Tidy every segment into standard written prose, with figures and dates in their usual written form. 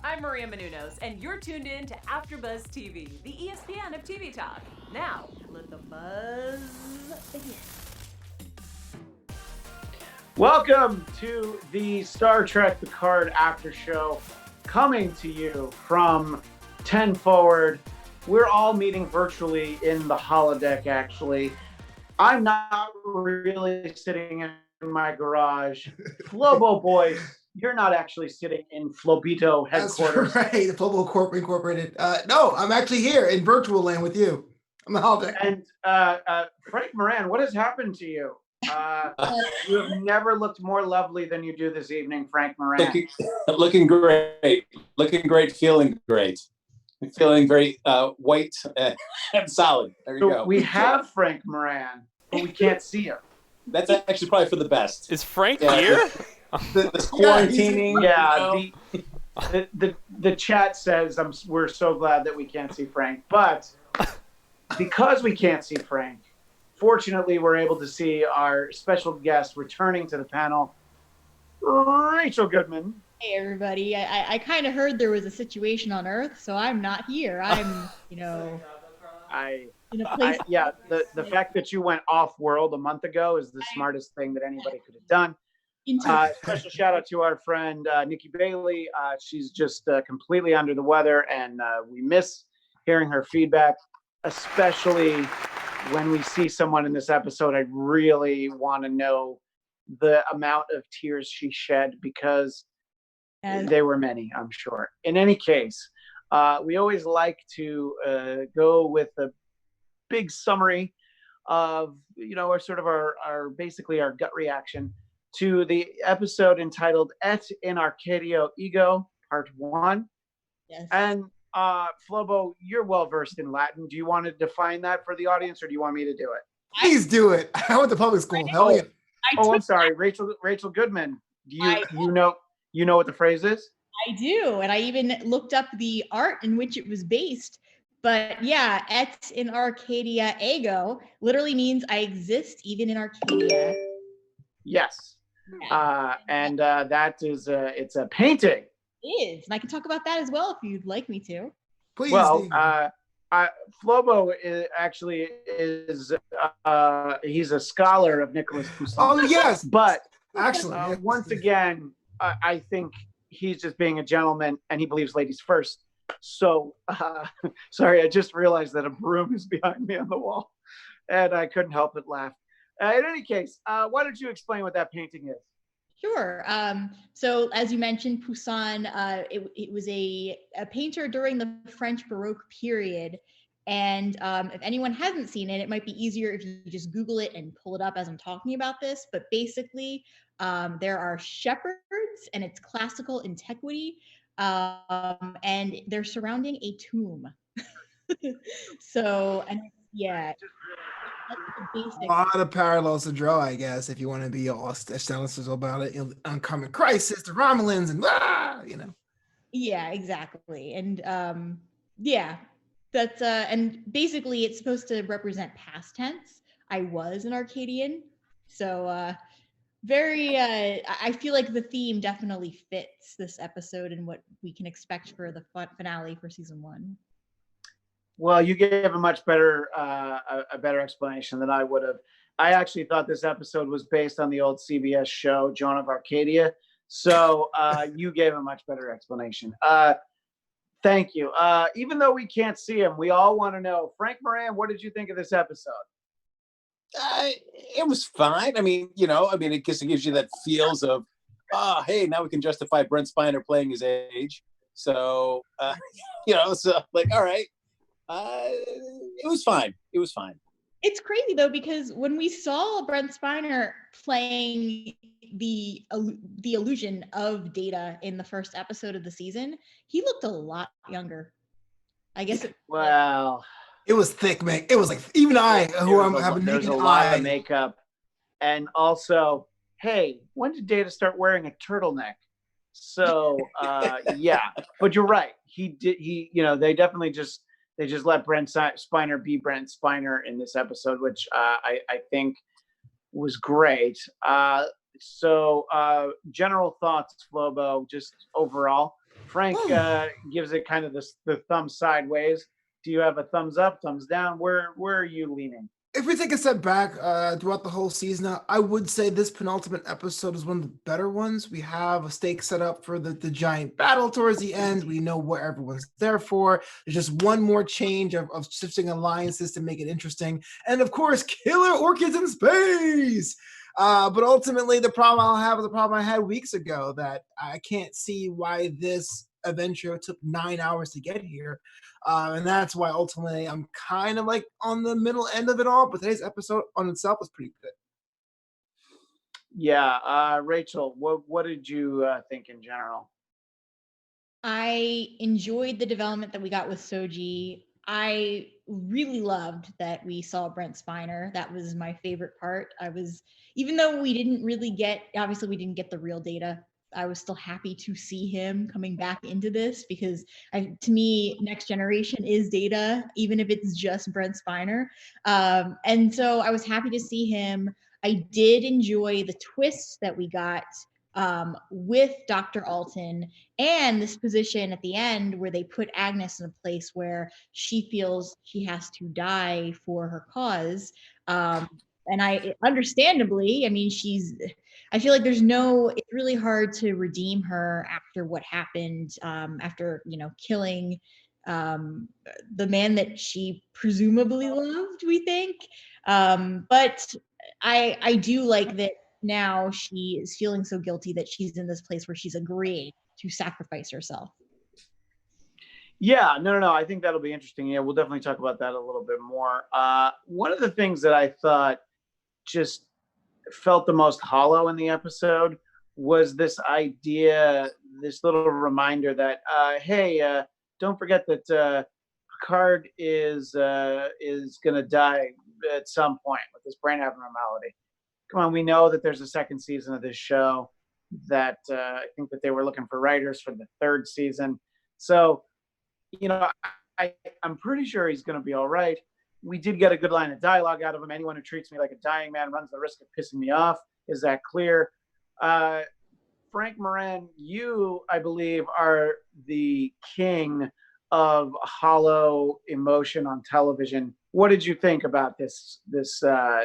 I'm Maria Menounos, and you're tuned in to AfterBuzz TV, the ESPN of TV talk. Now, let the buzz begin. Welcome to the Star Trek Picard After Show, coming to you from 10 Forward. We're all meeting virtually in the holodeck, actually. I'm not really sitting in my garage. Flobo Boyce, you're not actually sitting in Flobito headquarters. That's right, Flobo Corp Incorporated. No, I'm actually here in virtual land with you. I'm the holodeck. And Frank Moran, what has happened to you? You have never looked more lovely than you do this evening, Frank Moran. Looking great, feeling great. Feeling very white and solid. There you go. We have Frank Moran, but we can't see him. That's actually probably for the best. Is Frank here? This quarantining. Yeah, the chat says we're so glad that we can't see Frank, but because we can't see Frank, fortunately, we're able to see our special guest returning to the panel, Rachel Goodman. Hey, everybody. I kind of heard there was a situation on Earth, so I'm not here. I'm, in a place. The fact that you went off-world a month ago is the smartest thing that anybody could have done. Special shout out to our friend Nikki Bailey. She's just completely under the weather, and we miss hearing her feedback, especially when we see someone in this episode. I really want to know the amount of tears she shed, because there were many, I'm sure. In any case, we always like to go with a big summary of, our basically our gut reaction to the episode entitled Et in Arcadia Ego, Part 1. Yes. And Flobo, you're well versed in Latin. Do you want to define that for the audience, or do you want me to do it? Please do it. I went to public school. Hell yeah. I'm sorry, Rachel Goodman. Do you know what the phrase is? I do, and I even looked up the art in which it was based. But yeah, Et in Arcadia Ego literally means I exist even in Arcadia. Yes. And that is it's a painting. It is, and I can talk about that as well if you'd like me to. Please. Well, Flobo he's a scholar of Nicholas Poussin. Oh yes, but actually, once again, I think he's just being a gentleman, and he believes ladies first. So, sorry, I just realized that a broom is behind me on the wall, and I couldn't help but laugh. In any case, why don't you explain what that painting is? Sure. So as you mentioned, Poussin, it was a painter during the French Baroque period. And if anyone hasn't seen it, it might be easier if you just Google it and pull it up as I'm talking about this. But basically, there are shepherds, and it's classical antiquity, and they're surrounding a tomb. So, and yeah. A lot of parallels to draw, I guess, if you want to be all stylistical about it. Uncommon Crisis, the Romulans, and Yeah, exactly. And that's and basically it's supposed to represent past tense. I was an Arcadian, so I feel like the theme definitely fits this episode and what we can expect for the finale for season 1. Well, you gave a much better a better explanation than I would have. I actually thought this episode was based on the old CBS show, Joan of Arcadia. So you gave a much better explanation. Thank you. Even though we can't see him, we all want to know. Frank Moran, what did you think of this episode? It was fine. It gives you that feels of, hey, now we can justify Brent Spiner playing his age. So, so like, all right. It was fine. It's crazy though, because when we saw Brent Spiner playing the illusion of Data in the first episode of the season, he looked a lot younger. I guess. It was thick, man. It was like even there's a lot of makeup, and also, hey, when did Data start wearing a turtleneck? So yeah, but you're right. He did. They definitely just. They just let Brent Spiner be Brent Spiner in this episode, which I think was great. So general thoughts, Flobo, just overall? Frank gives it kind of the thumb sideways. Do you have a thumbs up, thumbs down? Where are you leaning? If we take a step back throughout the whole season, I would say this penultimate episode is one of the better ones. We have a stake set up for the giant battle towards the end. We know what everyone's there for. There's just one more change of shifting alliances to make it interesting. And of course, killer orchids in space. But ultimately, the problem I'll have is the problem I had weeks ago, that I can't see why this adventure took 9 hours to get here. And that's why ultimately I'm kind of like on the middle end of it all. But today's episode on itself was pretty good. Yeah. Rachel, what did you think in general? I enjoyed the development that we got with Soji. I really loved that we saw Brent Spiner. That was my favorite part. Even though we didn't get the real data, I was still happy to see him coming back into this, because to me, Next Generation is Data, even if it's just Brent Spiner. And so I was happy to see him. I did enjoy the twists that we got with Dr. Alton, and this position at the end where they put Agnes in a place where she feels she has to die for her cause. And I understandably, I feel like it's really hard to redeem her after what happened, after, killing the man that she presumably loved, we think. But I do like that now she is feeling so guilty that she's in this place where she's agreeing to sacrifice herself. Yeah, no. I think that'll be interesting. Yeah, we'll definitely talk about that a little bit more. One of the things that I thought just felt the most hollow in the episode was this idea, this little reminder that, hey, don't forget that Picard is going to die at some point with this brain abnormality. Come on, we know that there's a second season of this show, that I think that they were looking for writers for the third season. So, I'm pretty sure he's going to be all right. We did get a good line of dialogue out of him. Anyone who treats me like a dying man runs the risk of pissing me off. Is that clear? Frank Moran, you, I believe, are the king of hollow emotion on television. What did you think about this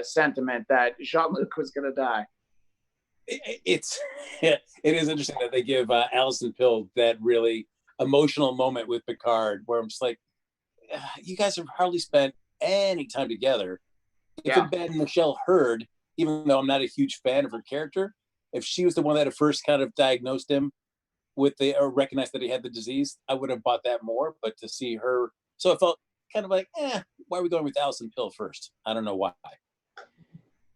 sentiment that Jean-Luc was going to die? It is interesting that they give Alison Pill that really emotional moment with Picard, where I'm just like, you guys have hardly spent any time together. If it had been Michelle Hurd, even though I'm not a huge fan of her character, if she was the one that at first kind of diagnosed him with or recognized that he had the disease, I would have bought that more. But to see her, so it felt kind of like, why are we going with Alison Pill first? I don't know why.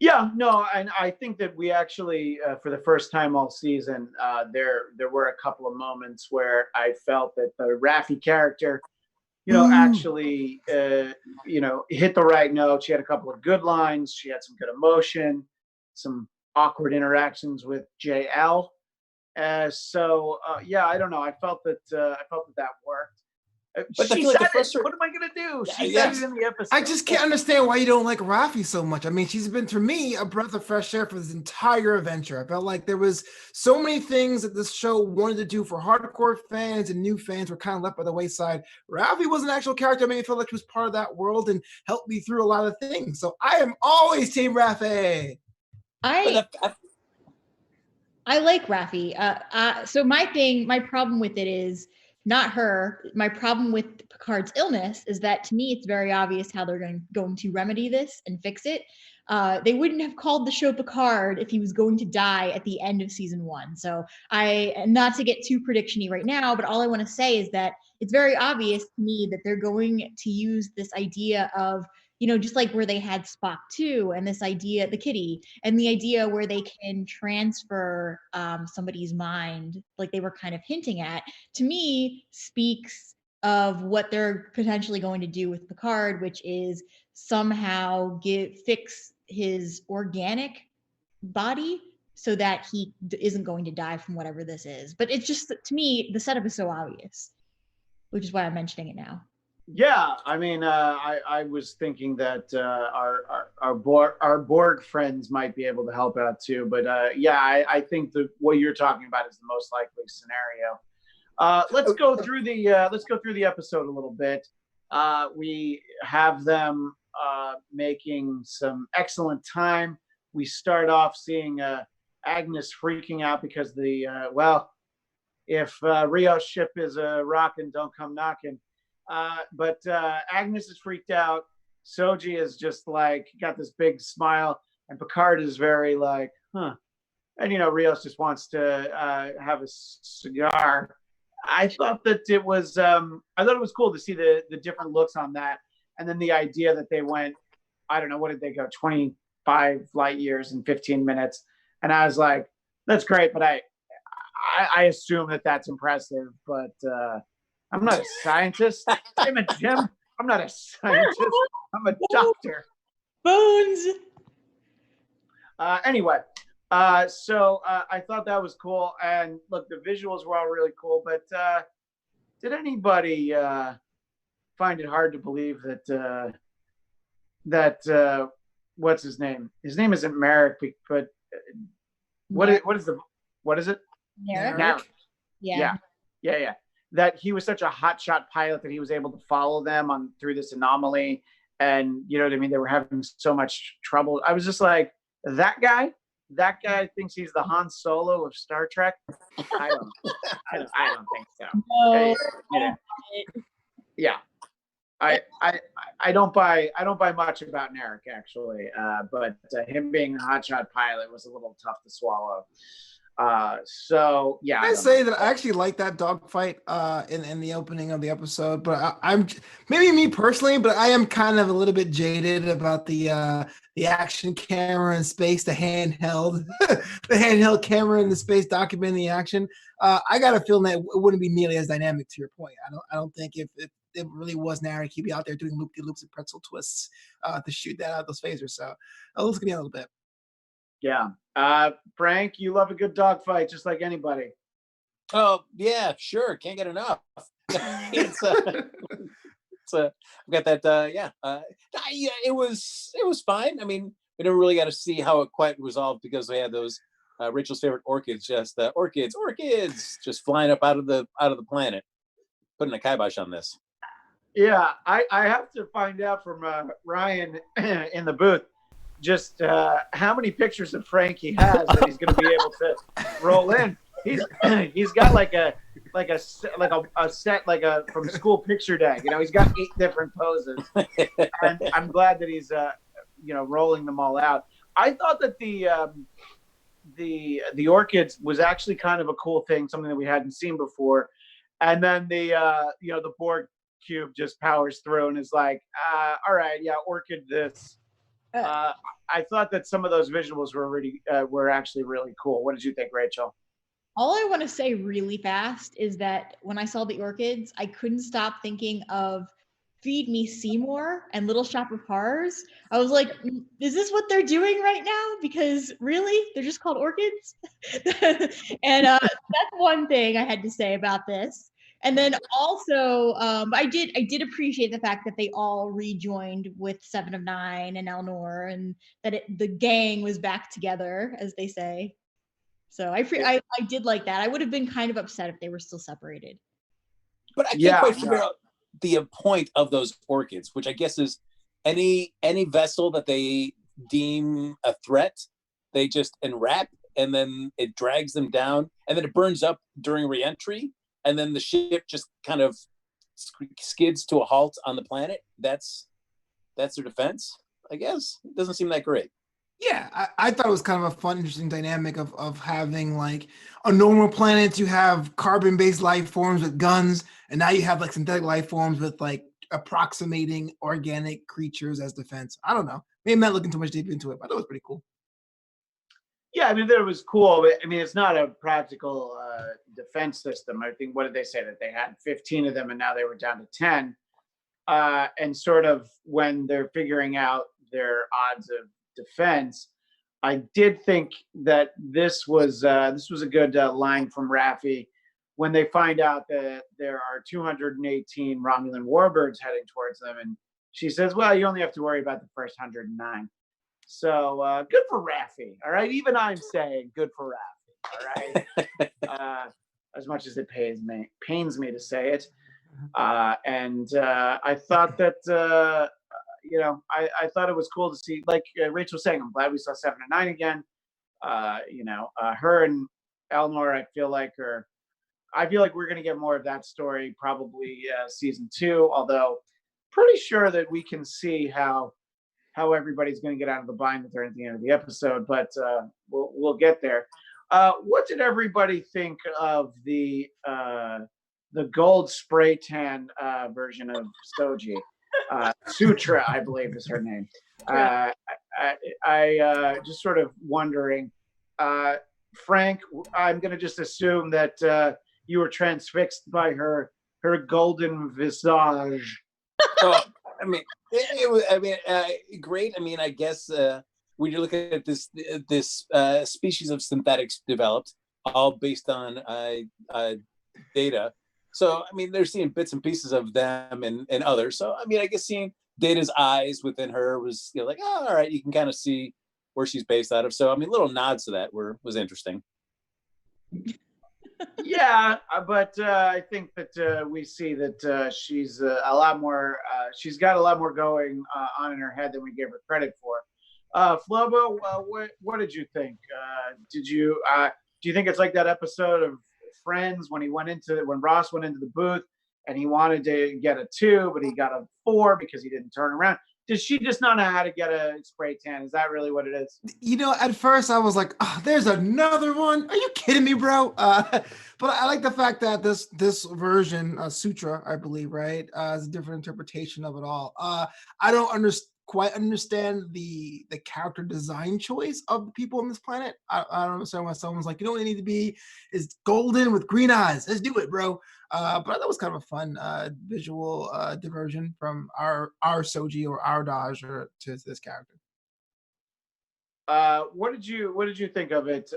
Yeah, no, and I think that we actually, for the first time all season, there were a couple of moments where I felt that the Raffi character, actually, hit the right note. She had a couple of good lines. She had some good emotion, some awkward interactions with JL. I don't know. I felt that worked. But she said it. What am I going to do? She said it in the episode. I just can't understand why you don't like Raffi so much. I mean, she's been, for me, a breath of fresh air for this entire adventure. I felt like there was so many things that this show wanted to do for hardcore fans and new fans were kind of left by the wayside. Raffi was an actual character. I mean, I felt like she was part of that world and helped me through a lot of things. So I am always Team Raffi. I like Raffi. So my problem with it is not her. My problem with Picard's illness is that, to me, it's very obvious how they're going to remedy this and fix it. They wouldn't have called the show Picard if he was going to die at the end of season 1. So not to get too prediction-y right now, but all I want to say is that it's very obvious to me that they're going to use this idea of, just like where they had Spock 2 and this idea, the kitty, and the idea where they can transfer somebody's mind, like they were kind of hinting at, to me speaks of what they're potentially going to do with Picard, which is somehow fix his organic body so that he isn't going to die from whatever this is. But it's just, to me, the setup is so obvious, which is why I'm mentioning it now. Yeah, I mean, I was thinking that our Borg friends might be able to help out too, but I think that what you're talking about is the most likely scenario. Let's go through the episode a little bit. We have them making some excellent time. We start off seeing Agnes freaking out because if Rio's ship is rocking, don't come knocking. But Agnes is freaked out. Soji is just like got this big smile, and Picard is very like, huh. And Rios just wants to have a cigar. I thought it was cool to see the different looks on that, and then the idea that they went, I don't know, what did they go, 25 light years in 15 minutes, and I was like, that's great, but I assume that's impressive, but I'm not a scientist. I'm a Jim. I'm not a scientist. I'm a doctor. Bones. Anyway, so I thought that was cool, and look, the visuals were all really cool. But did anybody find it hard to believe that what's his name? His name isn't Merrick, but what is it? Narek. Yeah. That he was such a hotshot pilot that he was able to follow them through this anomaly, and you know what I mean. They were having so much trouble. I was just like, that guy thinks he's the Han Solo of Star Trek. I don't think so. No. Yeah. I don't buy much about Narek actually, but him being a hotshot pilot was a little tough to swallow. So yeah, I say that I actually like that dogfight in the opening of the episode, but I'm maybe me personally, but I am kind of a little bit jaded about the action camera in space, the handheld camera in the space documenting the action. I got a feeling that it wouldn't be nearly as dynamic. To your point, I don't think if it really was Narek, he'd be out there doing loop-de-loops and pretzel twists to shoot that out of those phasers. So it looks to me a little bit. Yeah. Frank, you love a good dogfight just like anybody. Oh, yeah, sure. Can't get enough. I've got that. It was fine. I mean, we never really got to see how it quite resolved because we had those Rachel's favorite orchids, just orchids just flying up out of the planet, putting a kibosh on this. Yeah, I have to find out from Ryan in the booth just how many pictures of Frank he has that he's going to be able to roll in. He's got like a set from school picture day. He's got 8 different poses, and I'm glad that he's rolling them all out. I thought that the orchids was actually kind of a cool thing, something that we hadn't seen before, and then the Borg cube just powers through and is like, all right, yeah, orchid this. I thought that some of those visuals were actually really cool. What did you think, Rachel? All I want to say really fast is that when I saw the orchids, I couldn't stop thinking of Feed Me Seymour and Little Shop of Horrors. I was like, is this what they're doing right now? Because really, they're just called orchids? And that's one thing I had to say about this. And then also, I did appreciate the fact that they all rejoined with Seven of Nine and Elnor, and that the gang was back together, as they say. So I did like that. I would have been kind of upset if they were still separated. But I can't quite figure out the point of those orchids, which I guess is any vessel that they deem a threat, they just enwrap, and then it drags them down, and then it burns up during reentry. And then the ship just kind of skids to a halt on the planet. That's their defense, I guess. It doesn't seem that great. Yeah, I thought it was kind of a fun, interesting dynamic of having like a normal planet. You have carbon-based life forms with guns, and now you have like synthetic life forms with like approximating organic creatures as defense. I don't know. Maybe I'm not looking too much deep into it, but it was pretty cool. Yeah, I mean, that was cool. I mean, it's not a practical defense system. I think, what did they say? That they had 15 of them and now they were down to 10. And sort of when they're figuring out their odds of defense, I did think that this was a good line from Raffi when they find out that there are 218 Romulan warbirds heading towards them. And she says, well, you only have to worry about the first 109. So good for Raffi, all right? Even I'm saying good for Raffi, all right? as much as it pains me to say it. And I thought that I thought it was cool to see, like Rachel was saying, I'm glad we saw 7 and 9 again. Her and Elnor, I feel like we're going to get more of that story probably season 2, although pretty sure that we can see how everybody's going to get out of the bind that they're at the end of the episode, but we'll get there. What did everybody think of the gold spray tan version of Soji? Sutra, I believe, is her name. I just sort of wondering, Frank, I'm going to just assume that you were transfixed by her golden visage. Oh, I mean, it was. I mean, great. I mean, I guess when you're looking at this species of synthetics developed, all based on data. So, I mean, they're seeing bits and pieces of them and others. So, I mean, I guess seeing Data's eyes within her was, like, oh, all right, you can kind of see where she's based out of. So, I mean, little nods to that was interesting. Yeah, but I think that we see that she's a lot more. She's got a lot more going on in her head than we gave her credit for. Flobo, what did you think? Do you think it's like that episode of Friends when Ross went into the booth and he wanted to get a 2, but he got a 4 because he didn't turn around? Does she just not know how to get a spray tan? Is that really what it is? At first I was like, oh, there's another one. Are you kidding me, bro? But I like the fact that this version, Sutra, I believe, right, is a different interpretation of it all. I don't quite understand the character design choice of the people on this planet. I don't understand why someone's like, you know what they need to be is golden with green eyes. Let's do it, bro. But that was kind of a fun visual diversion from our Soji or our Daj to this character. What did you think of it,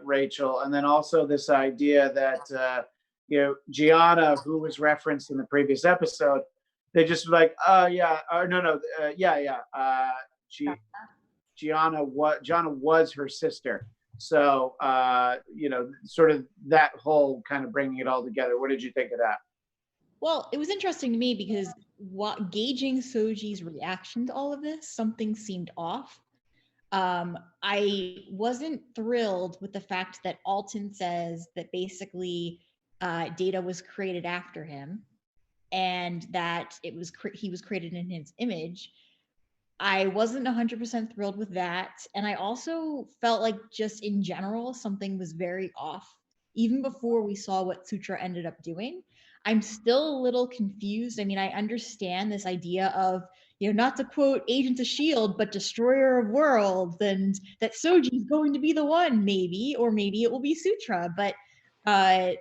Rachel? And then also this idea that Gianna, who was referenced in the previous episode, they just were like, Gianna was her sister. So, sort of that whole kind of bringing it all together. What did you think of that? Well, it was interesting to me because gauging Soji's reaction to all of this, something seemed off. I wasn't thrilled with the fact that Alton says that basically Data was created after him and that he was created in his image. I wasn't 100% thrilled with that. And I also felt like just in general, something was very off. Even before we saw what Sutra ended up doing, I'm still a little confused. I mean, I understand this idea of, not to quote Agents of S.H.I.E.L.D., but destroyer of worlds, and that Soji is going to be the one, maybe, or maybe it will be Sutra. But I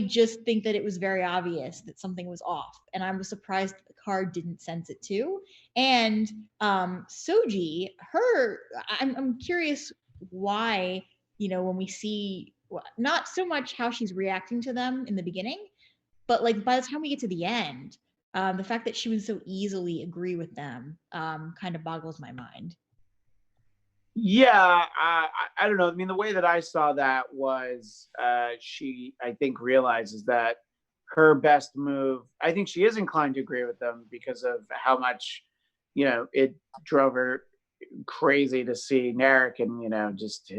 just think that it was very obvious that something was off. And I was surprised that Picard didn't sense it too. And Soji, I'm curious why, when we see, not so much how she's reacting to them in the beginning, but like by the time we get to the end, the fact that she would so easily agree with them kind of boggles my mind. Yeah, I don't know. I mean, the way that I saw that was she, I think, realizes that her best move, I think she is inclined to agree with them because of how much, it drove her crazy to see Narek and, just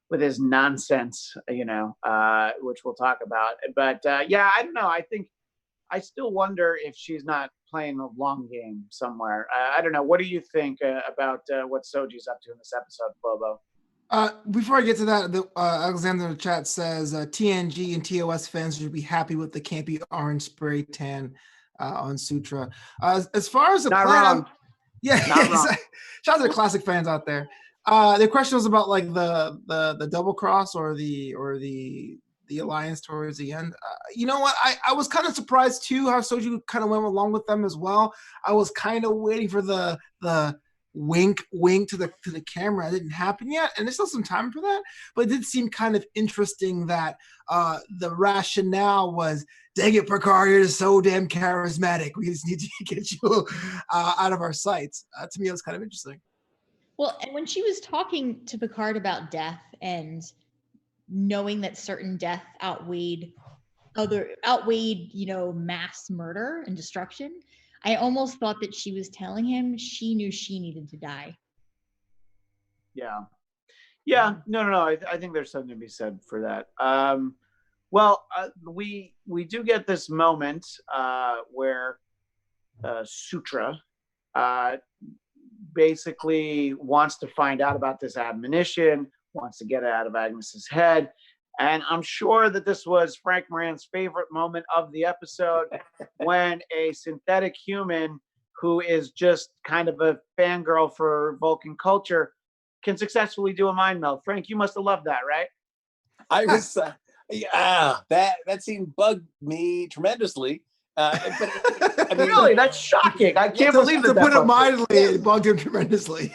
with his nonsense, which we'll talk about. But yeah, I don't know. I still wonder if she's not playing a long game somewhere. I don't know. What do you think about what Soji's up to in this episode, Flobo? Before I get to that, Alexander in the chat says TNG and TOS fans should be happy with the campy orange spray tan on Sutra. As far as the not plan, wrong. Yeah, not wrong. Shout out to the classic fans out there. The question was about like the double cross or the alliance towards the end. You know what? I was kind of surprised too how Soju kind of went along with them as well. I was kind of waiting for the wink to the camera. It didn't happen yet, and there's still some time for that. But it did seem kind of interesting that the rationale was, dang it, Picard, you're so damn charismatic. We just need to get you out of our sights. To me, it was kind of interesting. Well, and when she was talking to Picard about death and knowing that certain death outweighed, mass murder and destruction. I almost thought that she was telling him she knew she needed to die. Yeah. No. I think there's something to be said for that. We do get this moment where Sutra basically wants to find out about this admonition, wants to get it out of Agnes's head. And I'm sure that this was Frank Moran's favorite moment of the episode when a synthetic human who is just kind of a fangirl for Vulcan culture can successfully do a mind meld. Frank, you must have loved that, right? I was, that scene bugged me tremendously. But I mean, really, that's shocking. I can't believe that. To put it mildly, Yeah. it bugged him tremendously.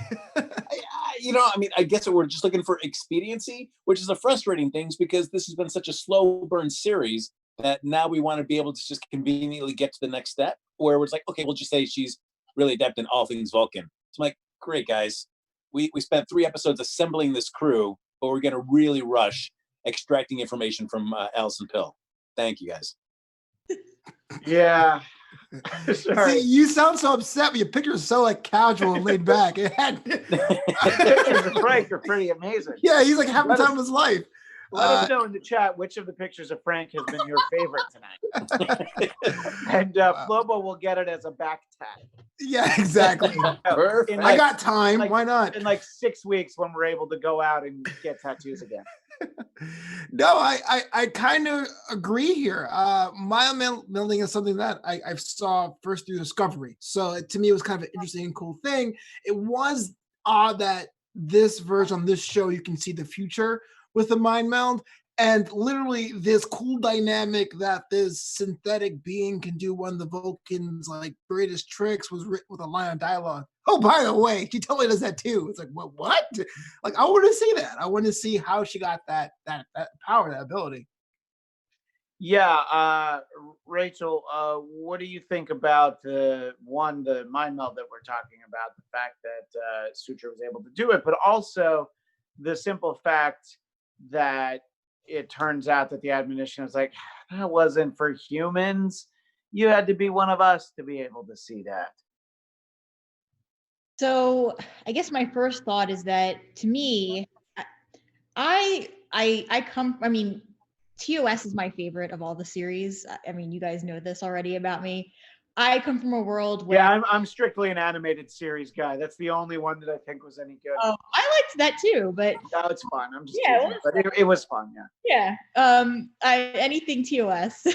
I guess we're just looking for expediency, which is a frustrating thing because this has been such a slow burn series that now we want to be able to just conveniently get to the next step where it's like, okay, we'll just say she's really adept in all things Vulcan. So I'm like, great, guys. We spent 3 episodes assembling this crew, but we're going to really rush extracting information from Allison Pill. Thank you, guys. Yeah. See, you sound so upset, but your picture is so like casual and laid back. The pictures of Frank are pretty amazing. Yeah, he's like having the time of his life. Let us know in the chat which of the pictures of Frank has been your favorite tonight. And Flobo will get it as a back tat. Yeah, exactly. Perfect. I got time. Why not? In like 6 weeks when we're able to go out and get tattoos again. No, I kind of agree here. Mind melding is something that I saw first through Discovery. So to me, it was kind of an interesting and cool thing. It was odd that this version on this show, you can see the future with the mind meld. And literally this cool dynamic that this synthetic being can do one of the Vulcans' like greatest tricks was written with a line of dialogue. Oh, by the way, she totally does that too. It's like, what? Like, I want to see that. I want to see how she got that power, that ability. Yeah, Rachel, what do you think about the mind meld that we're talking about? The fact that Sutra was able to do it, but also the simple fact that it turns out that the admonition is like, that wasn't for humans. You had to be one of us to be able to see that. So I guess my first thought is that to me, TOS is my favorite of all the series. I mean, you guys know this already about me. I come from a world where I'm strictly an animated series guy. That's the only one that I think was any good. Oh, I liked that too, but no, it's fun. I'm just teasing, but it was fun, yeah. Yeah. Anything TOS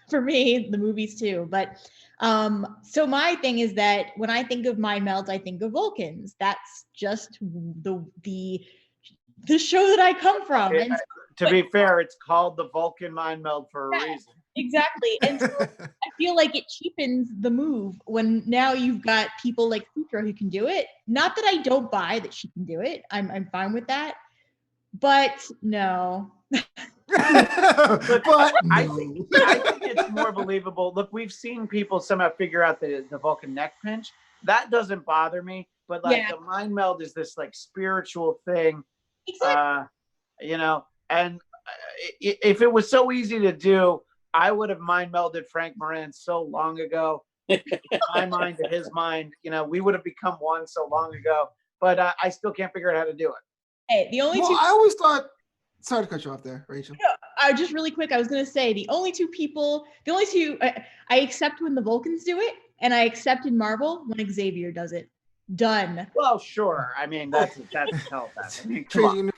for me, the movies too. But so my thing is that when I think of mind melds, I think of Vulcans. That's just the show that I come from. And to be fair, it's called the Vulcan Mind Meld for a reason. Exactly. And so I feel like it cheapens the move when now you've got people like Sutra who can do it. Not that I don't buy that she can do it. I'm fine with that. But no. Look, I think it's more believable. Look, we've seen people somehow figure out the Vulcan neck pinch. That doesn't bother me. But like the mind meld is this like spiritual thing. Exactly. And if it was so easy to do, I would have mind melded Frank Moran so long ago. My mind to his mind, we would have become one so long ago. But I still can't figure out how to do it. Hey, I always thought. Sorry to cut you off there, Rachel. Just really quick, I was going to say the only two I accept when the Vulcans do it, and I accept in Marvel when Xavier does it. Done. Well, sure. I mean, that's I mean, come on.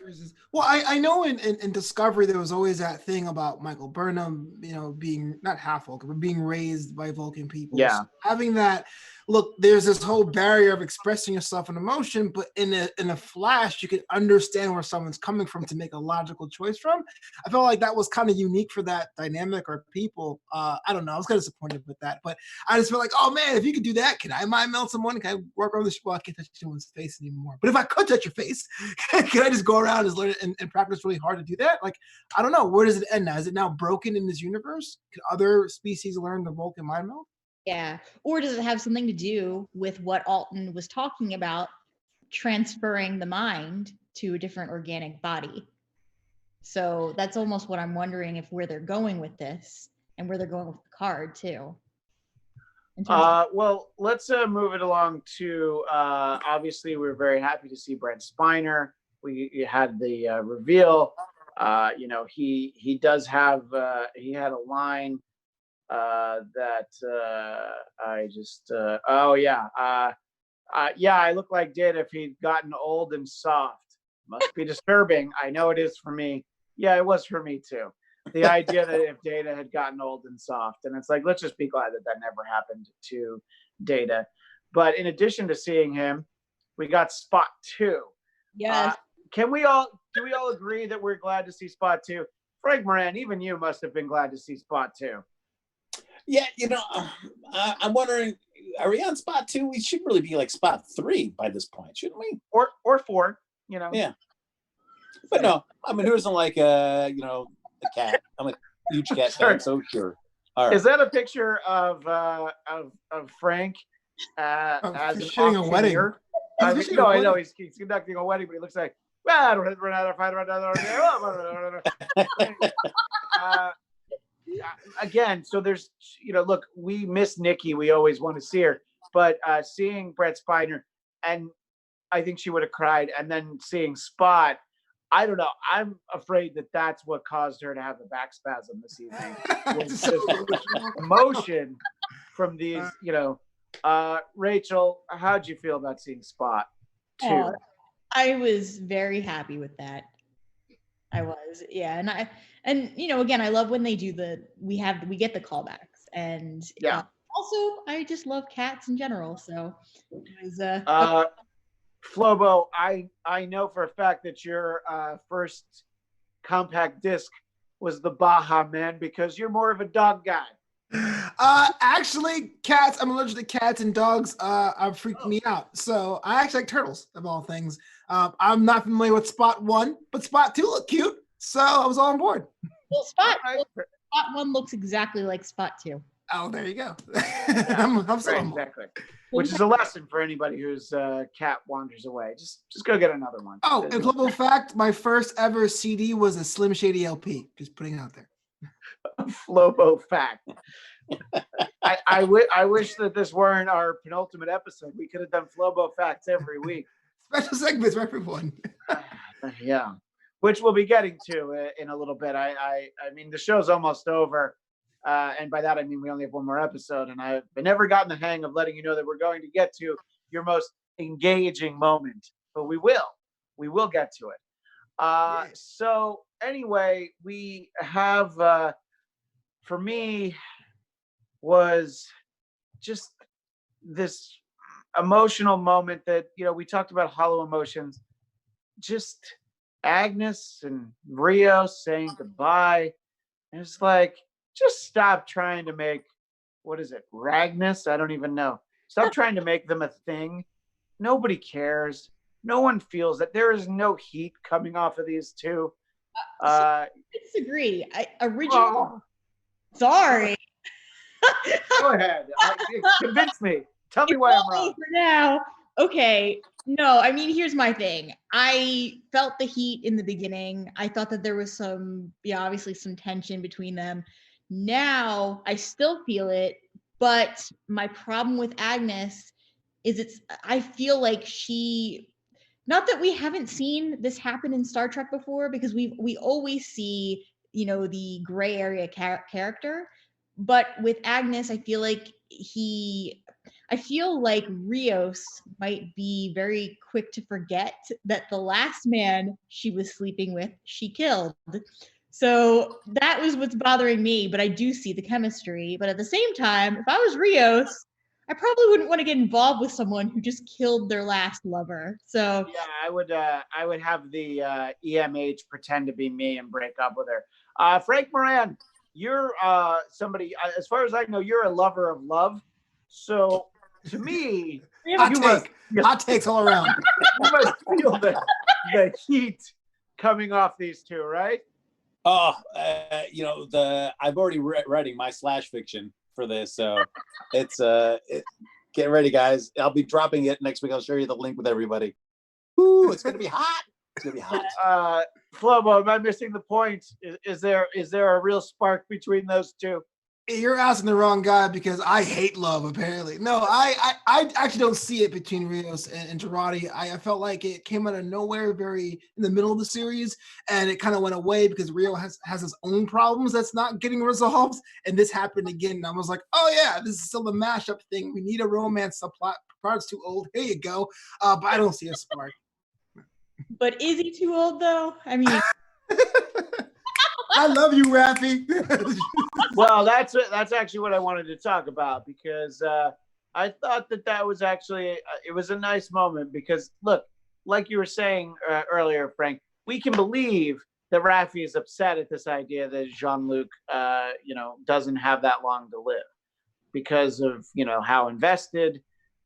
Well, I know in Discovery there was always that thing about Michael Burnham, being not half Vulcan, but being raised by Vulcan people. Yeah. So having that, look, there's this whole barrier of expressing yourself in emotion, but in a flash, you can understand where someone's coming from to make a logical choice from. I felt like that was kind of unique for that dynamic or people. I don't know. I was kind of disappointed with that, but I just feel like, oh man, if you could do that, can I mind meld someone? Can I work around this? Well, I can't touch anyone's face anymore. But if I could touch your face, can I just go around and learn it and practice really hard to do that? Like, I don't know. Where does it end now? Is it now broken in this universe? Can other species learn the Vulcan mind meld? Yeah. Or does it have something to do with what Alton was talking about, transferring the mind to a different organic body? So that's almost what I'm wondering, if where they're going with this and where they're going with Picard too. Well, let's move it along to, obviously we're very happy to see Brent Spiner. We had the reveal. You know, he does have, he had a line that I just, yeah, I look like Data if he'd gotten old and soft. Must be disturbing. I know it is for me. Yeah, it was for me too. The idea that if Data had gotten old and soft, and it's like, let's just be glad that that never happened to Data. But in addition to seeing him, we got Spot 2. Yes. Do we all agree that we're glad to see Spot 2? Frank Moran, even you must have been glad to see Spot 2. Yeah, you know, I'm wondering, are we on Spot 2? We should really be like Spot 3 by this point, shouldn't we? Or 4, you know. Yeah. But no, I mean, who doesn't like, you know, a cat? I'm a huge cat fan, so sure. All right. Is that a picture of Frank as an officiating a wedding? No, I know he's conducting a wedding, but he looks like, well, I don't run out of fight. Again, so there's, you know, look, we miss Nikki. We always want to see her, but seeing Brent Spiner, and I think she would have cried, and then seeing Spot, I don't know. I'm afraid that that's what caused her to have the back spasm this evening. Emotion from these, you know. Rachel, how'd you feel about seeing Spot 2? I was very happy with that. I was, yeah, and you know, again, I love when they do we get the callbacks, and yeah. Also, I just love cats in general, so it was Flobo, I know for a fact that your first compact disc was the Baja Man because you're more of a dog guy. Actually, cats. I'm allergic to cats and dogs. Are freaking me out. So I actually like turtles of all things. I'm not familiar with Spot 1, but Spot 2 looked cute, so I was on board. Well, Spot 1 looks exactly like Spot 2. Oh, there you go. Yeah, I'm so right, exactly. Which is a lesson for anybody whose cat wanders away. Just go get another one. Oh, and global fact: my first ever CD was a Slim Shady LP. Just putting it out there. Flobo fact. I wish that this weren't our penultimate episode. We could have done Flobo facts every week. Special segments for everyone. Yeah, which we'll be getting to in a little bit. I mean, the show's almost over. And by that, I mean, we only have one more episode, and I've never gotten the hang of letting you know that we're going to get to your most engaging moment, but we will get to it. So anyway, we have, for me, was just this emotional moment that, you know, we talked about hollow emotions, just Agnes and Rio saying goodbye. And it's like, just stop trying to make, what is it, Ragnus? I don't even know. Stop trying to make them a thing. Nobody cares. No one feels that. There is no heat coming off of these two. I disagree. Sorry. Go ahead. Convince me. Tell me why I'm wrong. For now. Okay. No, I mean, here's my thing. I felt the heat in the beginning. I thought that there was obviously some tension between them. Now I still feel it, but my problem with Agnes is I feel like not that we haven't seen this happen in Star Trek before, because we always see, you know, the gray area character, but with Agnes, I feel like Rios might be very quick to forget that the last man she was sleeping with, she killed. So that was what's bothering me, but I do see the chemistry. But at the same time, if I was Rios, I probably wouldn't want to get involved with someone who just killed their last lover. So yeah, I would have the EMH pretend to be me and break up with her. Frank Moran, you're somebody, as far as I know, you're a lover of love. So to me, hot takes all around. You must feel the heat coming off these two, right? Oh, you know, I've already writing my slash fiction for this, so it's get ready, guys. I'll be dropping it next week. I'll share you the link with everybody. Ooh, it's gonna be hot. It's gonna be hot. Flobo, am I missing the point? Is there a real spark between those two? You're asking the wrong guy because I hate love, apparently. No, I actually don't see it between Rios and Juradi. I felt like it came out of nowhere, very in the middle of the series, and it kind of went away because Rio has his own problems that's not getting resolved. And this happened again. And I was like, oh yeah, this is still the mashup thing. We need a romance subplot. Picard's too old. Here you go. But I don't see a spark. But is he too old though? I mean, I love you, Rafi. Well, that's actually what I wanted to talk about, because I thought that was actually it was a nice moment, because look, like you were saying earlier, Frank, we can believe that Rafi is upset at this idea that Jean-Luc doesn't have that long to live, because of how invested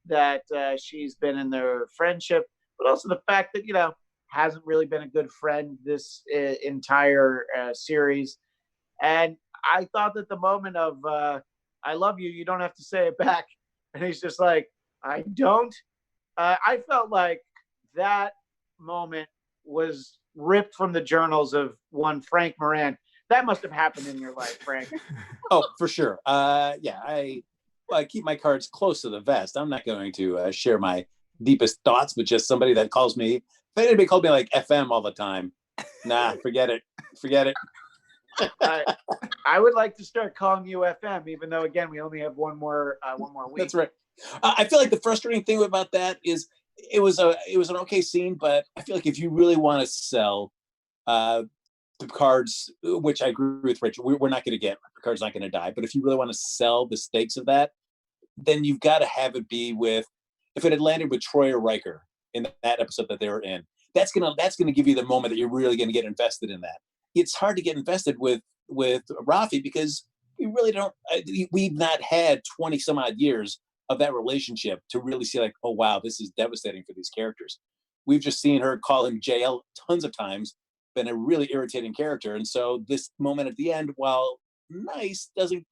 that she's been in their friendship, but also the fact that hasn't really been a good friend this entire series. And I thought that the moment of I love you, you don't have to say it back, and he's just like, I don't. I felt like that moment was ripped from the journals of one Frank Moran. That must have happened in your life, Frank. Oh, for sure. Yeah, I keep my cards close to the vest. I'm not going to share my deepest thoughts with just somebody that calls me. If anybody called me like FM all the time, nah, forget it. I would like to start calling you FM, even though again we only have one more week. That's right. I feel like the frustrating thing about that is it was an okay scene, but I feel like if you really want to sell Picard's, which I agree with Rachel, we're not going to get Picard's not going to die, but if you really want to sell the stakes of that, then you've got to have it be with, if it had landed with Troy or Riker in that episode that they were in, that's gonna give you the moment that you're really going to get invested in that. It's hard to get invested with Rafi because we really don't. We've not had 20 some odd years of that relationship to really see like, oh wow, this is devastating for these characters. We've just seen her call him JL tons of times, been a really irritating character, and so this moment at the end, while nice, doesn't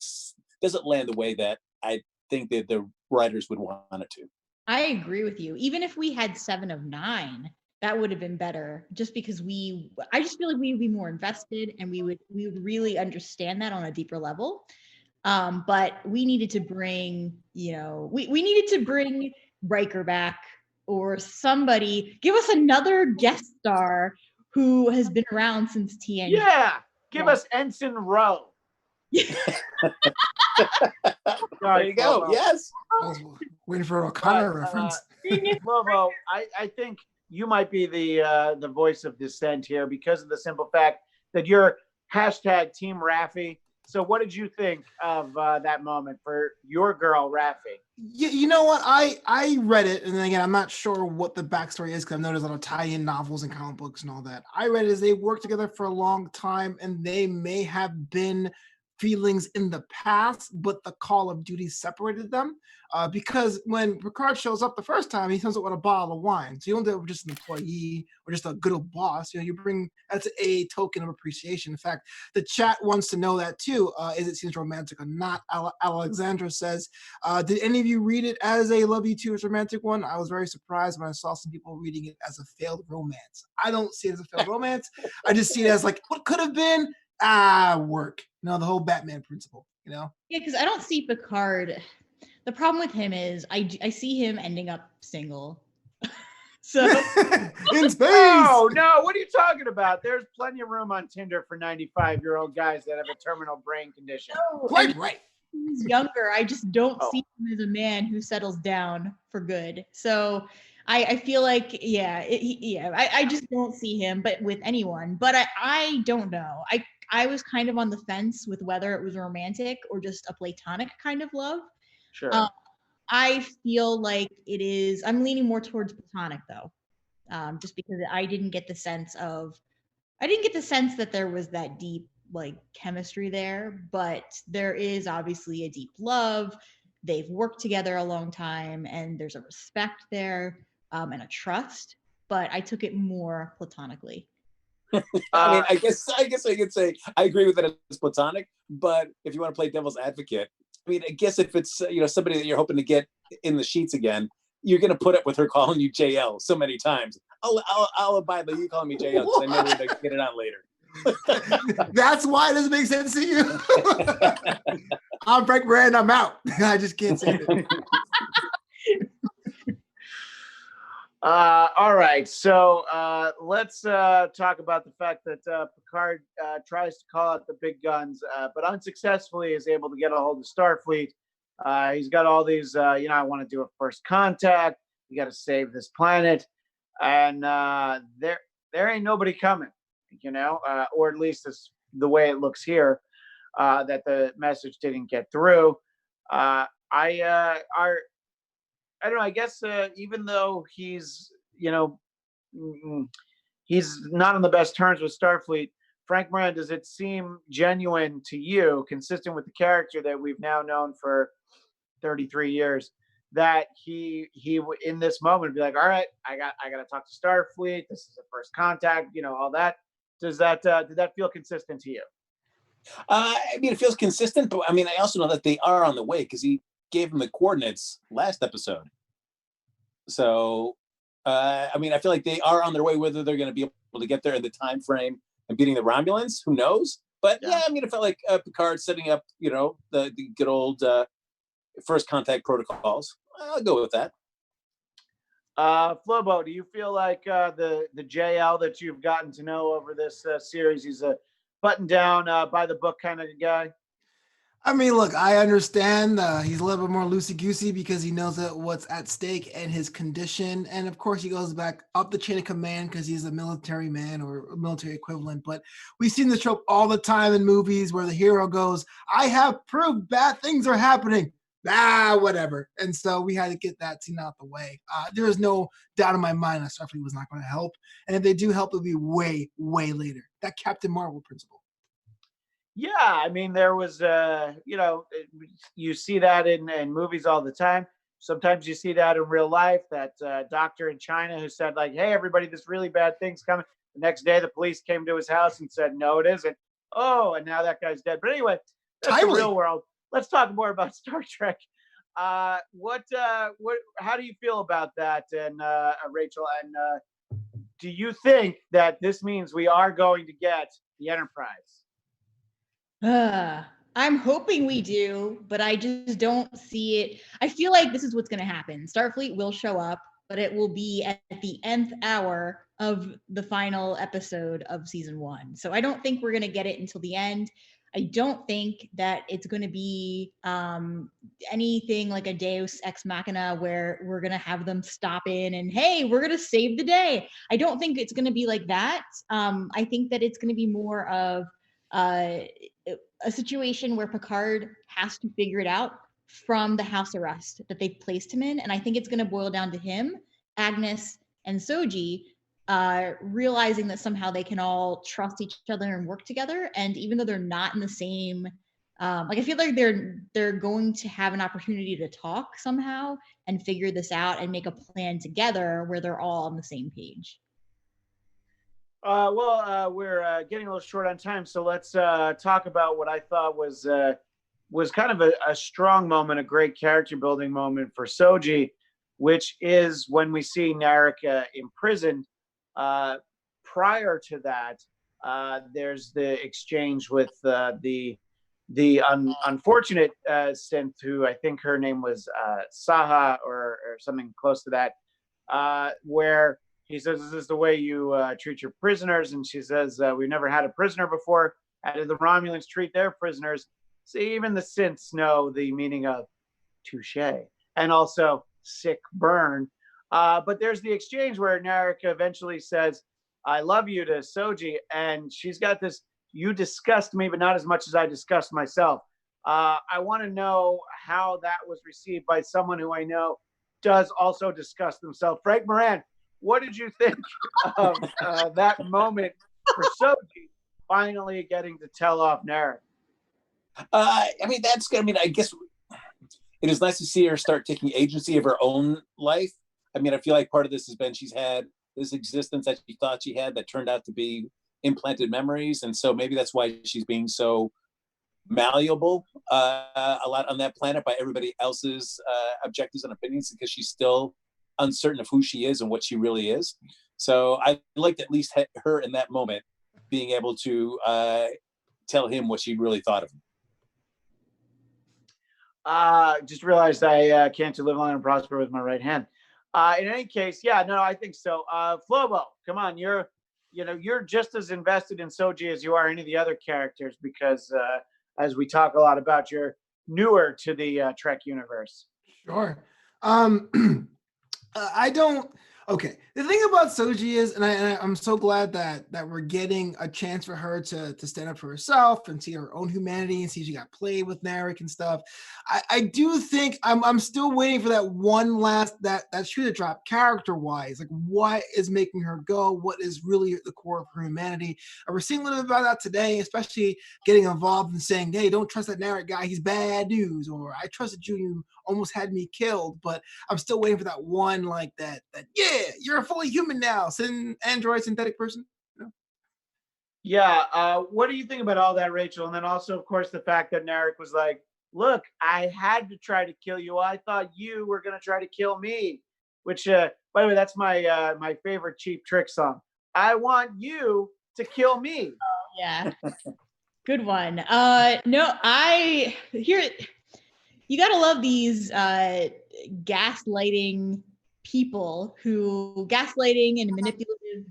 land the way that I think that the writers would want it to. I agree with you. Even if we had 7 of 9, that would have been better, just because I just feel like we would be more invested and we would really understand that on a deeper level. But we needed to bring, we needed to bring Riker back, or somebody, give us another guest star who has been around since TNG. Yeah, give us Ensign Rowe. There you go. Flobo. Yes. I was waiting for a O'Connor reference. Flobo, I think you might be the voice of dissent here because of the simple fact that you're hashtag Team Rafi. So what did you think of that moment for your girl, Rafi? You know what? I read it, and then again, I'm not sure what the backstory is because I've noticed a lot of tie-in novels and comic books and all that. I read it as they worked together for a long time, and they may have been feelings in the past, but the Call of Duty separated them. Because when Picard shows up the first time, he comes up with a bottle of wine. So you don't do it with just an employee or just a good old boss. You bring, that's a token of appreciation. In fact, the chat wants to know that too. Is it seems romantic or not? Alexandra says, did any of you read it as a love you too is romantic one? I was very surprised when I saw some people reading it as a failed romance. I don't see it as a failed romance. I just see it as like, what could have been? Work. The whole Batman principle, Yeah, because I don't see Picard. The problem with him is I see him ending up single. So in space. No, what are you talking about? There's plenty of room on Tinder for 95-year-old guys that have a terminal brain condition. Quite right. He's younger. I just don't see him as a man who settles down for good. So I feel like, I just don't see him, but with anyone. But I don't know. I was kind of on the fence with whether it was romantic or just a platonic kind of love. Sure. I feel like it is. I'm leaning more towards platonic though, just because I didn't get the sense that there was that deep like chemistry there. But there is obviously a deep love. They've worked together a long time, and there's a respect there and a trust. But I took it more platonically. I mean, I guess I could say I agree with it as platonic, but if you want to play devil's advocate, I mean, I guess if it's somebody that you're hoping to get in the sheets again, you're going to put up with her calling you JL so many times. I'll abide by you calling me JL because I know we're going to get it on later. That's why it doesn't make sense to you. I'm Frank Moran. I'm out. I just can't say it. All right, so let's talk about the fact that Picard tries to call out the big guns, but unsuccessfully is able to get a hold of Starfleet. He's got all these, I want to do a first contact. You got to save this planet, and there ain't nobody coming, or at least it's the way it looks here, that the message didn't get through. I don't know. I guess even though he's not on the best terms with Starfleet, Frank Moran, does it seem genuine to you, consistent with the character that we've now known for 33 years, that he in this moment be like, all right, I got to talk to Starfleet. This is a first contact, all that. Did that feel consistent to you? It feels consistent, but I also know that they are on the way because he gave him the coordinates last episode. So, I feel like they are on their way. Whether they're going to be able to get there in the time frame and beating the Romulans, who knows? But yeah, it felt like Picard setting up, the good old first contact protocols. I'll go with that. Flobo, do you feel like the JL that you've gotten to know over this series, he's a button down, by the book kind of guy? Look, I understand he's a little bit more loosey-goosey because he knows that what's at stake and his condition. And of course, he goes back up the chain of command because he's a military man or a military equivalent. But we've seen the trope all the time in movies where the hero goes, I have proof bad things are happening. Whatever. And so we had to get that scene out the way. There is no doubt in my mind that Starfleet was not going to help. And if they do help, it'll be way, way later. That Captain Marvel principle. Yeah, there was, you see that in movies all the time. Sometimes you see that in real life, that doctor in China who said, like, hey, everybody, this really bad thing's coming. The next day, the police came to his house and said, no, it isn't. Oh, and now that guy's dead. But anyway, that's the real world. Let's talk more about Star Trek. How do you feel about that, and Rachel? And do you think that this means we are going to get the Enterprise? I'm hoping we do, but I just don't see it. I feel like this is what's going to happen. Starfleet will show up, but it will be at the nth hour of the final episode of season 1. So I don't think we're going to get it until the end. I don't think that it's going to be anything like a Deus Ex Machina where we're going to have them stop in and, hey, we're going to save the day. I don't think it's going to be like that. I think that it's going to be more of a situation where Picard has to figure it out from the house arrest that they've placed him in. And I think it's going to boil down to him, Agnes, and Soji realizing that somehow they can all trust each other and work together. And even though they're not in the same, I feel like they're going to have an opportunity to talk somehow and figure this out and make a plan together where they're all on the same page. We're getting a little short on time, so let's talk about what I thought was kind of a strong moment, a great character building moment for Soji, which is when we see Narek imprisoned. Prior to that, there's the exchange with the unfortunate synth, who I think her name was Saha or something close to that, where he says, is this the way you treat your prisoners? And she says, we've never had a prisoner before. How did the Romulans treat their prisoners? See, even the synths know the meaning of touche and also sick burn. But there's the exchange where Narek eventually says, I love you to Soji. And she's got this, you disgust me, but not as much as I disgust myself. I want to know how that was received by someone who I know does also disgust themselves. Frank Moran, what did you think of that moment for Soji finally getting to tell off Narek? That's good. I guess it is nice to see her start taking agency of her own life. I feel like part of this has been she's had this existence that she thought she had that turned out to be implanted memories. And so maybe that's why she's being so malleable a lot on that planet by everybody else's objectives and opinions, because she's still uncertain of who she is and what she really is. So I liked at least her in that moment being able to tell him what she really thought of him. Just realized I can't live long and prosper with my right hand. In any case, yeah, no, I think so. Flobo, come on, you're just as invested in Soji as you are any of the other characters because, as we talk a lot about, you're newer to the Trek universe. Sure. I don't. Okay. The thing about Soji is, and I'm so glad that we're getting a chance for her to stand up for herself and see her own humanity and see she got played with Narek and stuff. I do think I'm still waiting for that one last that shoe to drop character wise. Like, what is making her go? What is really the core of her humanity? And we're seeing a little bit about that today, especially getting involved and saying, "Hey, don't trust that Narek guy. He's bad news." Or, "I trusted you. You almost had me killed." But I'm still waiting for that one like that. Yeah, you're a fully human now, android synthetic person. Yeah. What do you think about all that, Rachel? And then also, of course, the fact that Narek was like, "Look, I had to try to kill you. I thought you were going to try to kill me." Which, by the way, that's my my favorite Cheap Trick song. I want you to kill me. Yeah. Good one. No, you gotta love these gaslighting people who gaslighting and manipulative,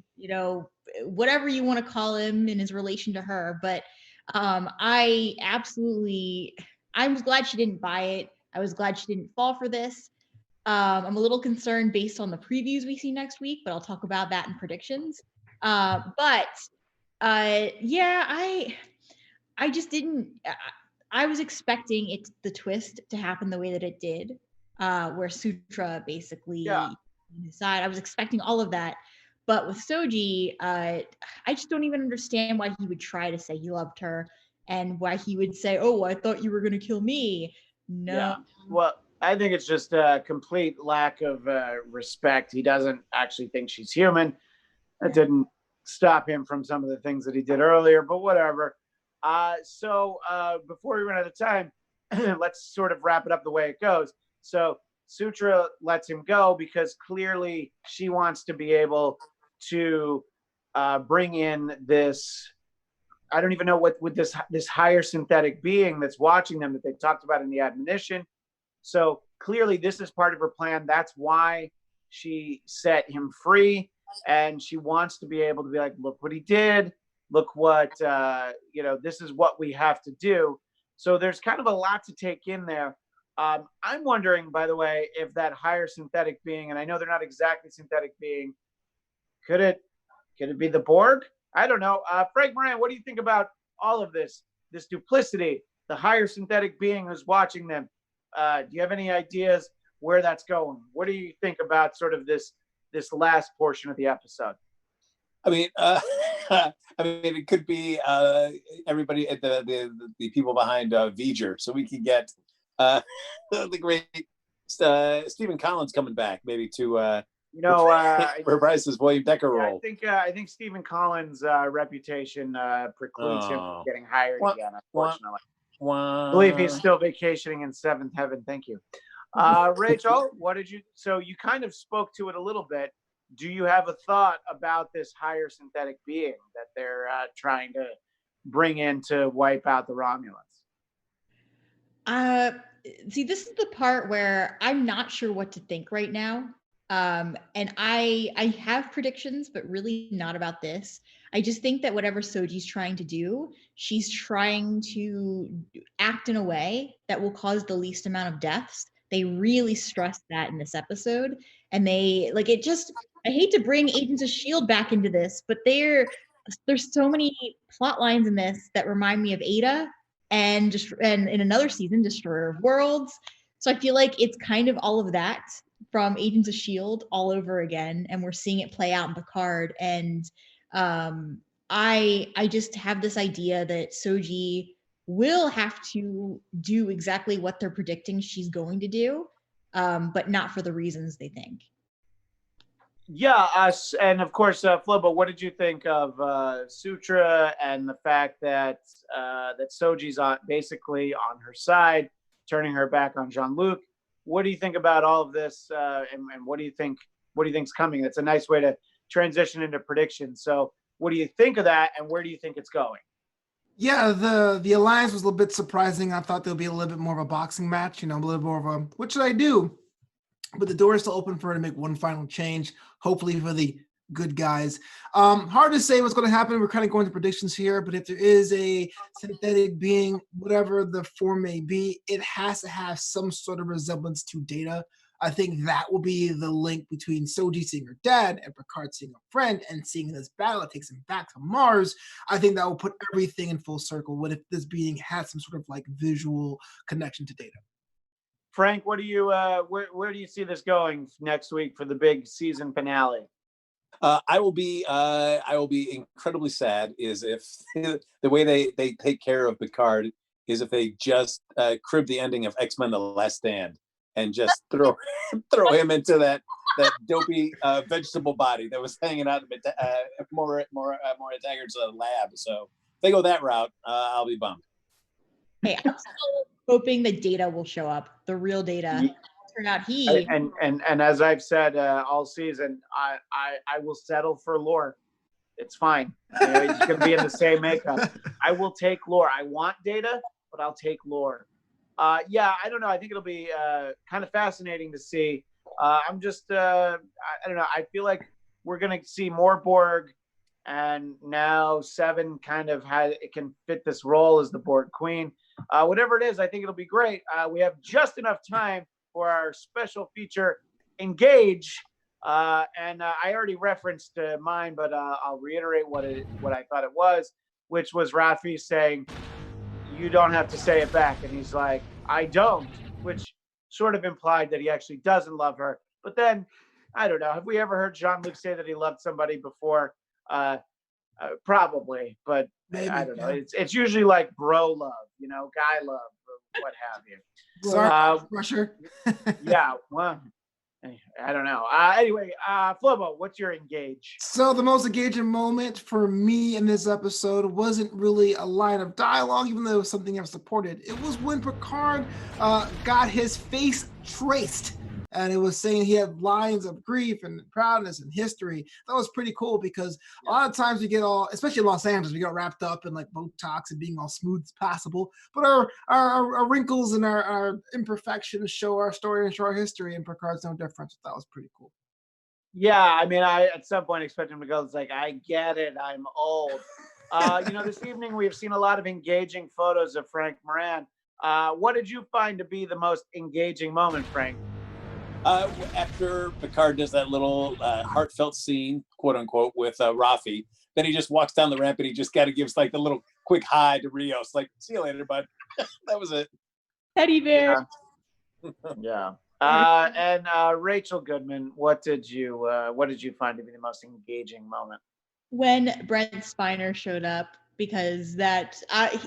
whatever you want to call him in his relation to her. But I was glad she didn't buy it. I was glad she didn't fall for this. I'm a little concerned based on the previews we see next week, but I'll talk about that in predictions. Yeah, I just didn't. I was expecting the twist to happen the way that it did, where Sutra basically side. I was expecting all of that, but with Soji, I just don't even understand why he would try to say he loved her, and why he would say, "Oh, I thought you were going to kill me." No. Yeah. Well, I think it's just a complete lack of respect. He doesn't actually think she's human. That didn't stop him from some of the things that he did earlier, but whatever. So before we run out of time, let's sort of wrap it up the way it goes. So Sutra lets him go because clearly she wants to be able to bring in this, I don't even know what with this higher synthetic being that's watching them that they talked about in the admonition. So clearly this is part of her plan. That's why she set him free. And she wants to be able to be like, look what he did. Look what, this is what we have to do. So there's kind of a lot to take in there. I'm wondering, by the way, if that higher synthetic being, and I know they're not exactly synthetic being, could it be the Borg? I don't know. Frank Moran, what do you think about all of this duplicity, the higher synthetic being who's watching them? Do you have any ideas where that's going? What do you think about sort of this last portion of the episode? I mean, it could be everybody at the people behind V'ger, so we can get the great Stephen Collins coming back, maybe to reprise his William Decker role. I think Stephen Collins' reputation precludes him from getting hired again. Unfortunately, I believe he's still vacationing in seventh heaven. Thank you, Rachel. What did you? So you kind of spoke to it a little bit. Do you have a thought about this higher synthetic being that they're trying to bring in to wipe out the Romulans? See, this is the part where I'm not sure what to think right now. And I have predictions, but really not about this. I just think that whatever Soji's trying to do, she's trying to act in a way that will cause the least amount of deaths. They really stressed that in this episode. And I hate to bring Agents of S.H.I.E.L.D. back into this, but there's so many plot lines in this that remind me of Ada and in another season, Destroyer of Worlds. So I feel like it's kind of all of that from Agents of S.H.I.E.L.D. all over again. And we're seeing it play out in Picard. And I just have this idea that Soji will have to do exactly what they're predicting she's going to do, but not for the reasons they think. Yeah, and of course, Flobo, what did you think of Sutra and the fact that that Soji's basically on her side, turning her back on Jean-Luc? What do you think about all of this, and what do you think's coming? It's a nice way to transition into predictions. So what do you think of that, and where do you think it's going? Yeah, the alliance was a little bit surprising. I thought there'll be a little bit more of a boxing match, a little more of a what should I do? But the door is still open for her to make one final change, hopefully for the good guys. Hard to say what's going to happen. We're kind of going to predictions here, but if there is a synthetic being, whatever the form may be, it has to have some sort of resemblance to Data. I think that will be the link between Soji seeing her dad and Picard seeing a friend and seeing this battle that takes him back to Mars. I think that will put everything in full circle. What if this being had some sort of like visual connection to Data? Frank, what do you where do you see this going next week for the big season finale? I will be incredibly sad is if the way they take care of Picard is if they just crib the ending of X-Men: The Last Stand and just throw him into that dopey vegetable body that was hanging out at Maria Taggart's lab. So if they go that route, I'll be bummed. Hey, I'm still hoping that Data will show up, the real Data. Turn out he and as I've said all season, I will settle for Lore. It's fine. He's going to be in the same makeup. I will take Lore. I want Data, but I'll take Lore. Yeah, I don't know. I think it'll be kind of fascinating to see. I'm just, I don't know. I feel like we're going to see more Borg, and now Seven kind of can fit this role as the Borg Queen. Whatever it is, I think it'll be great. We have just enough time for our special feature, Engage. And I already referenced mine, but I'll reiterate what I thought it was, which was Raffi saying, "You don't have to say it back," and he's like, "I don't," which sort of implied that he actually doesn't love her. But then, I don't know. Have we ever heard Jean-Luc say that he loved somebody before? Probably, but maybe, I don't know. It's usually like bro love, guy love, or what have you. Sorry, pressure. Yeah, well, I don't know. Anyway, Flobo, what's your Engage? So the most engaging moment for me in this episode wasn't really a line of dialogue, even though it was something I've supported. It was when Picard got his face traced. And it was saying he had lines of grief and proudness and history. That was pretty cool because a lot of times we get all, especially in Los Angeles, we got wrapped up in like Botox and being all smooth as possible. But our wrinkles and our imperfections show our story and show our history, and Picard's no different. So that was pretty cool. Yeah, I mean, I at some point expect him to go. It's like, I get it. I'm old. This evening we've seen a lot of engaging photos of Frank Moran. What did you find to be the most engaging moment, Frank? After Picard does that little heartfelt scene, quote unquote, with Raffi, then he just walks down the ramp and he just kind of gives like the little quick hi to Rios, like, "See you later, bud." That was it. Teddy bear. Yeah. And Rachel Goodman, what did you find to be the most engaging moment? When Brent Spiner showed up, because that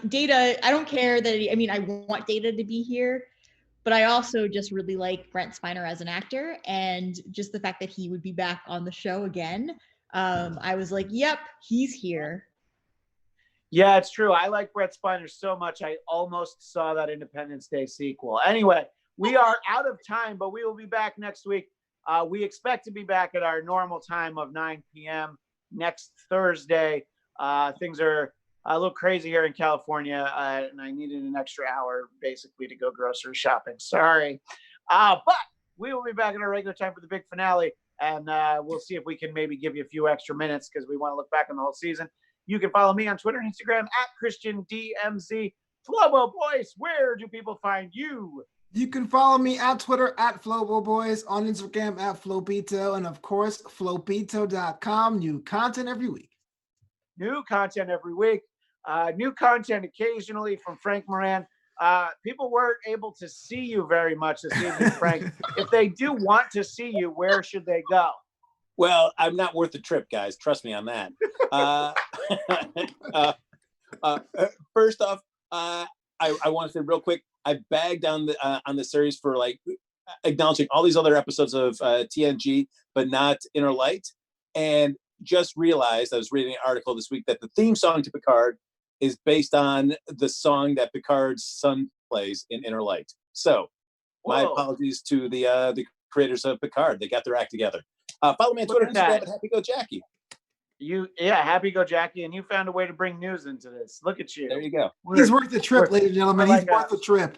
Data, I don't care that I want Data to be here. But I also just really like Brent Spiner as an actor, and just the fact that he would be back on the show again. I was like, yep, he's here. Yeah, it's true. I like Brent Spiner so much. I almost saw that Independence Day sequel. Anyway, we are out of time, but we will be back next week. We expect to be back at our normal time of 9 p.m. next Thursday. Things are a little crazy here in California, and I needed an extra hour basically to go grocery shopping. Sorry. But we will be back at our regular time for the big finale, and we'll see if we can maybe give you a few extra minutes because we want to look back on the whole season. You can follow me on Twitter and Instagram at ChristianDMZ. Flobo Boyce, where do people find you? You can follow me at Twitter at Flobo Boys, on Instagram at Flopito, and of course, Flopito.com. New content every week. New content every week. New content occasionally from Frank Moran. People weren't able to see you very much this evening, Frank. If they do want to see you, where should they go? Well, I'm not worth the trip, guys. Trust me on that. First off, I want to say real quick, I bagged on the series for like acknowledging all these other episodes of TNG, but not Inner Light, and just realized, I was reading an article this week, that the theme song to Picard is based on the song that Picard's son plays in Inner Light. So my apologies to the creators of Picard. They got their act together. Follow me on Twitter Look and at Instagram that. at Happy Go Jackie. Happy go Jackie, and you found a way to bring news into this. Look at you. There you go. He's worth the trip, we're- ladies and gentlemen. we're He's like worth the trip.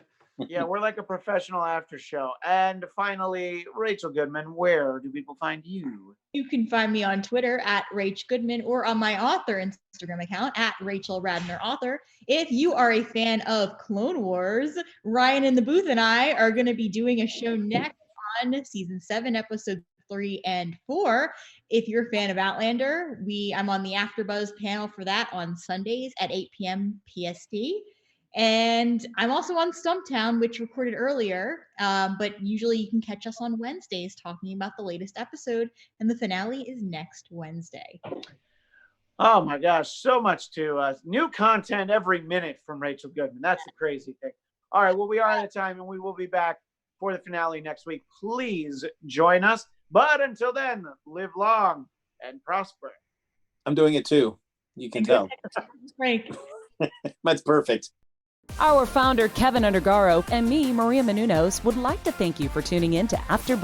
Yeah, we're like a professional after show. And finally, Rachel Goodman, where do people find you? You can find me on Twitter at Rach Goodman or on my author Instagram account at Rachel Radner Author. If you are a fan of Clone Wars, Ryan in the booth and I are going to be doing a show next on season 7, episode 3 and 4. If you're a fan of Outlander, I'm on the AfterBuzz panel for that on Sundays at 8 p.m. PST. And I'm also on Stumptown, which recorded earlier, but usually you can catch us on Wednesdays talking about the latest episode, and the finale is next Wednesday. Oh my gosh, so much to new content every minute from Rachel Goodman. That's the crazy thing. All right, well, we are out of time, and we will be back for the finale next week. Please join us. But until then, live long and prosper. I'm doing it too. You can tell. Frank. That's perfect. Our founder, Keven Undergaro, and me, Maria Menounos, would like to thank you for tuning in to AfterBuzz.